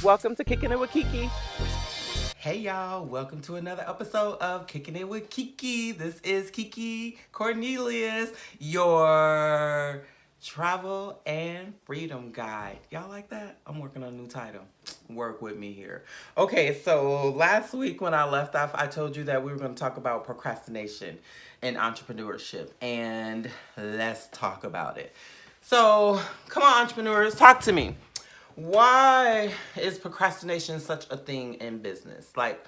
Welcome to Kickin' It with KeeKee. Hey y'all, welcome to another episode of Kickin' It with KeeKee. This is KeeKee Cornelius, your travel and freedom guide. Y'all like that? I'm working on a new title. Work with me here. Okay, so last week when I left off, I told you that we were going to talk about procrastination and entrepreneurship, and let's talk about it. So, come on, entrepreneurs, talk to me. Why is procrastination such a thing in business? Like,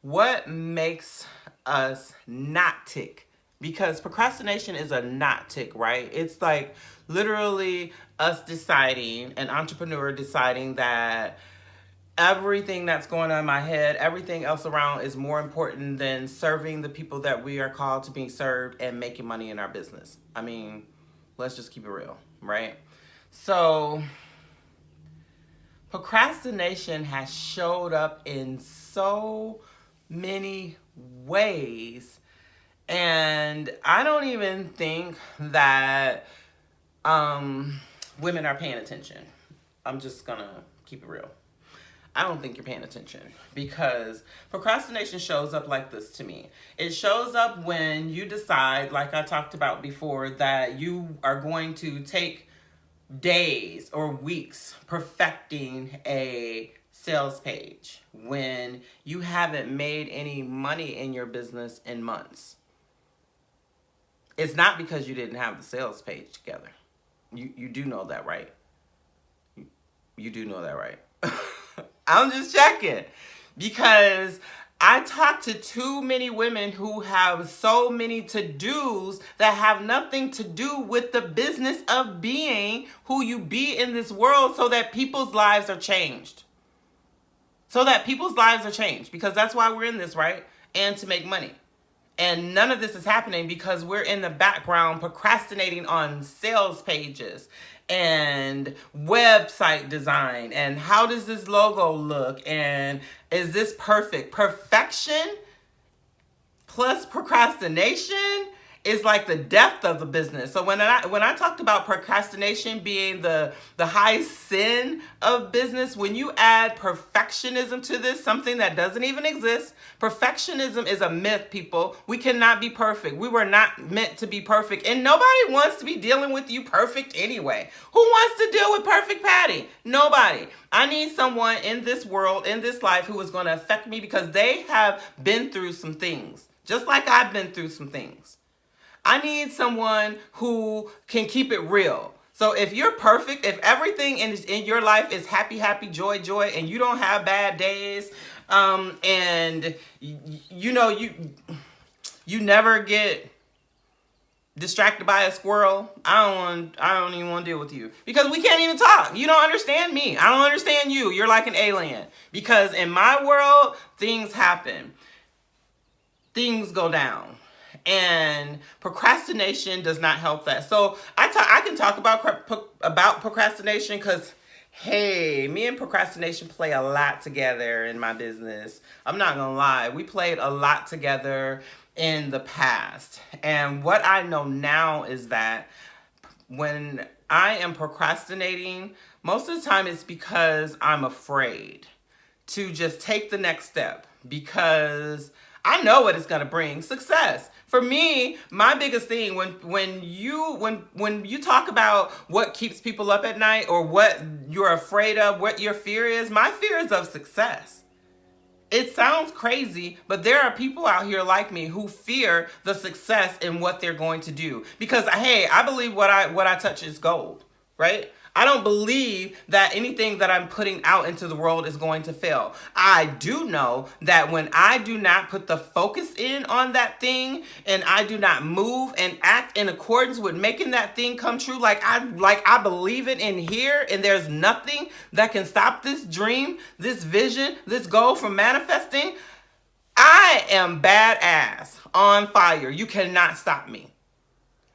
what makes us not tick? Because procrastination is a not tick, right? It's like literally us deciding, an entrepreneur deciding that everything that's going on in my head, everything else around is more important than serving the people that we are called to be served and making money in our business. I mean, let's just keep it real, right? So, procrastination has showed up in so many ways, and I don't even think that women are paying attention. I'm just gonna keep it real. I don't think you're paying attention because procrastination shows up like this to me. It shows up when you decide, like I talked about before, that you are going to take days or weeks perfecting a sales page when you haven't made any money in your business in months. It's not because you didn't have the sales page together. You do know that, right? You do know that, right? I'm just checking because I talk to too many women who have so many to-dos that have nothing to do with the business of being who you be in this world so that people's lives are changed. So that people's lives are changed because that's why we're in this, right? And to make money. And none of this is happening because we're in the background procrastinating on sales pages and website design and how does this logo look and is this perfect? Perfection plus procrastination is like the depth of the business. So when I talked about procrastination being the high sin of business, when you add perfectionism to this, something that doesn't even exist, perfectionism is a myth, people. We cannot be perfect. We were not meant to be perfect, and nobody wants to be dealing with you perfect anyway. Who wants to deal with perfect Patty? Nobody. I need someone in this world, in this life, who is going to affect me because they have been through some things, just like I've been through some things. I need someone who can keep it real. So if you're perfect, if everything in your life is happy, happy, joy, joy, and you don't have bad days, and you never get distracted by a squirrel, I don't even want to deal with you because we can't even talk. You don't understand me. I don't understand you. You're like an alien because in my world, things happen. Things go down. And procrastination does not help that. So I can talk about procrastination because, hey, me and procrastination play a lot together in my business. I'm not going to lie. We played a lot together in the past. And what I know now is that when I am procrastinating, most of the time it's because I'm afraid to just take the next step because I know what it's going to bring, success. For me, my biggest thing when you talk about what keeps people up at night or what you're afraid of, what your fear is, my fear is of success. It sounds crazy, but there are people out here like me who fear the success in what they're going to do because hey, I believe what I touch is gold, right? I don't believe that anything that I'm putting out into the world is going to fail. I do know that when I do not put the focus in on that thing and I do not move and act in accordance with making that thing come true, like I believe it in here and there's nothing that can stop this dream, this vision, this goal from manifesting, I am badass, on fire. You cannot stop me.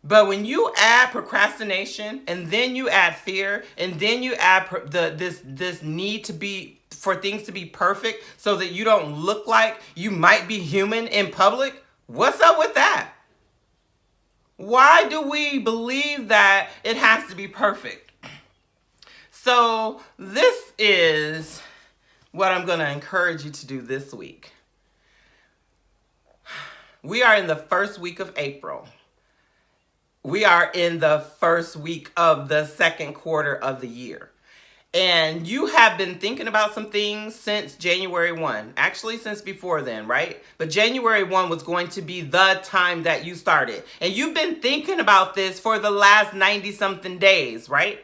But when you add procrastination and then you add fear and then you add this need to be for things to be perfect so that you don't look like you might be human in public, what's up with that? Why do we believe that it has to be perfect? So this is what I'm going to encourage you to do this week. We are in the first week of April. We are in the first week of the second quarter of the year. And you have been thinking about some things since January 1. Actually, since before then, right? But January 1 was going to be the time that you started. And you've been thinking about this for the last 90-something days, right?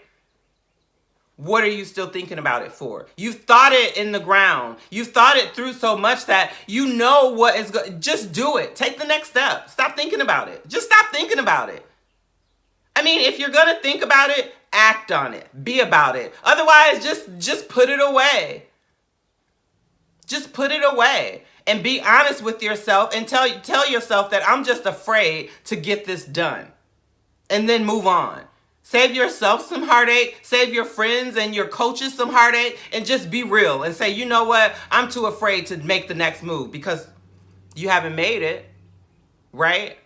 What are you still thinking about it for? You've thought it in the ground. You've thought it through so much that you know what is good. Just do it. Take the next step. Stop thinking about it. Just stop thinking about it. I mean, if you're going to think about it, act on it. Be about it. Otherwise, just put it away. Just put it away. And be honest with yourself and tell yourself that I'm just afraid to get this done. And then move on. Save yourself some heartache. Save your friends and your coaches some heartache. And just be real and say, you know what? I'm too afraid to make the next move because you haven't made it. Right?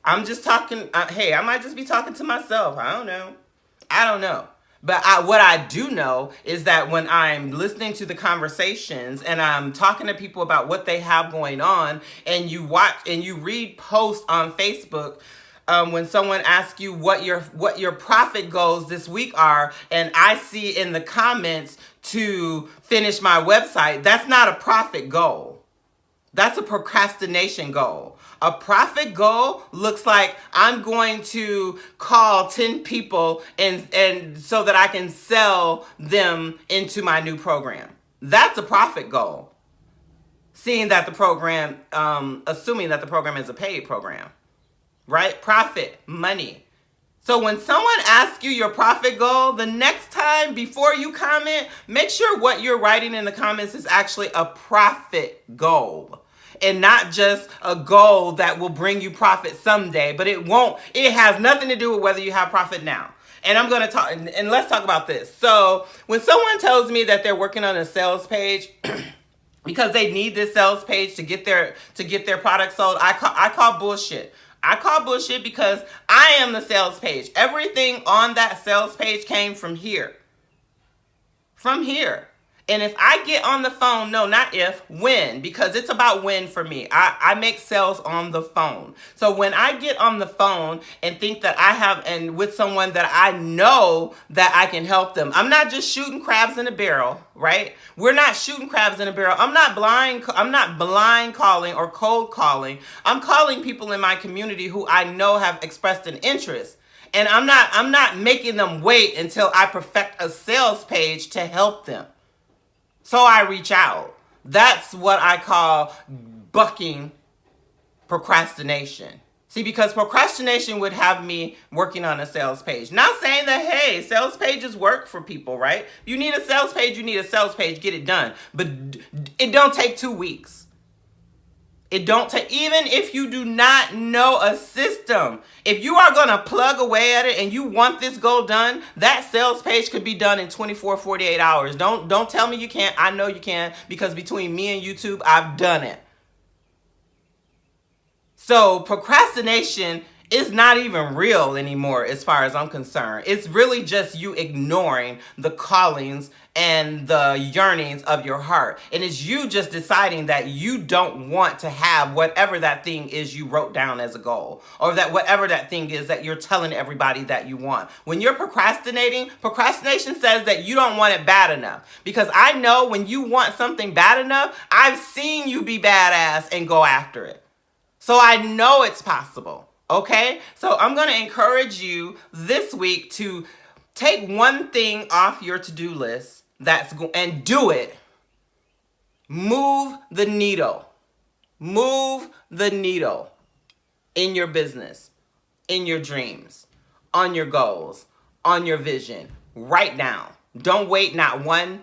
I'm just talking. Hey, I might just be talking to myself. I don't know. But what I do know is that when I'm listening to the conversations and I'm talking to people about what they have going on, and you watch and you read posts on Facebook, when someone asks you what your profit goals this week are, and I see in the comments to finish my website, that's not a profit goal. That's a procrastination goal. A profit goal looks like I'm going to call 10 people and so that I can sell them into my new program. That's a profit goal. Assuming that the program is a paid program, right? Profit, money. So when someone asks you your profit goal, the next time before you comment, make sure what you're writing in the comments is actually a profit goal. And not just a goal that will bring you profit someday, but it has nothing to do with whether you have profit now. And I'm going to talk, and let's talk about this. So when someone tells me that they're working on a sales page because they need this sales page to get their product sold, I call bullshit. I call bullshit because I am the sales page. Everything on that sales page came from here. From here. And if I get on the phone, no, not if, when, because it's about when for me. I make sales on the phone. So when I get on the phone and think that and with someone that I know that I can help them, I'm not just shooting crabs in a barrel, right? We're not shooting crabs in a barrel. I'm not blind calling or cold calling. I'm calling people in my community who I know have expressed an interest. And I'm not making them wait until I perfect a sales page to help them. So I reach out. That's what I call bucking procrastination. See, because procrastination would have me working on a sales page. Not saying that, hey, sales pages work for people, right? You need a sales page, get it done. But it don't take 2 weeks. It don't take, even if you do not know a system, if you are going to plug away at it and you want this goal done, that sales page could be done in 24, 48 hours. Don't tell me you can't. I know you can, because between me and YouTube, I've done it. So procrastination is not even real anymore as far as I'm concerned. It's really just you ignoring the callings and the yearnings of your heart. And it's you just deciding that you don't want to have whatever that thing is you wrote down as a goal, or that whatever that thing is that you're telling everybody that you want. When you're procrastination says that you don't want it bad enough. Because I know when you want something bad enough, I've seen you be badass and go after it. So I know it's possible. Okay, so I'm going to encourage you this week to take one thing off your to-do list and do it. Move the needle. Move the needle in your business, in your dreams, on your goals, on your vision, right now. Don't wait not one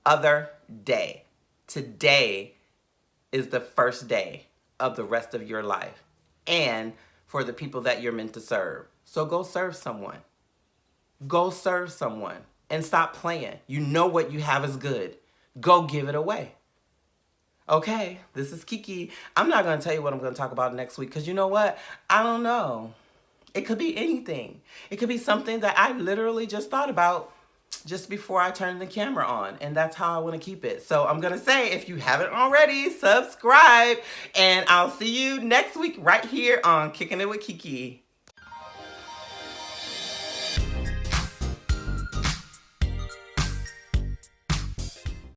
other day. Today is the first day of the rest of your life. And for the people that you're meant to serve. So go serve someone. Go serve someone and stop playing. You know what you have is good. Go give it away. Okay, this is KeeKee. I'm not going to tell you what I'm going to talk about next week because you know what? I don't know. It could be anything. It could be something that I literally just thought about just before I turn the camera on. And that's how I want to keep it. So I'm going to say, if you haven't already, subscribe. And I'll see you next week right here on Kickin' It with KeeKee.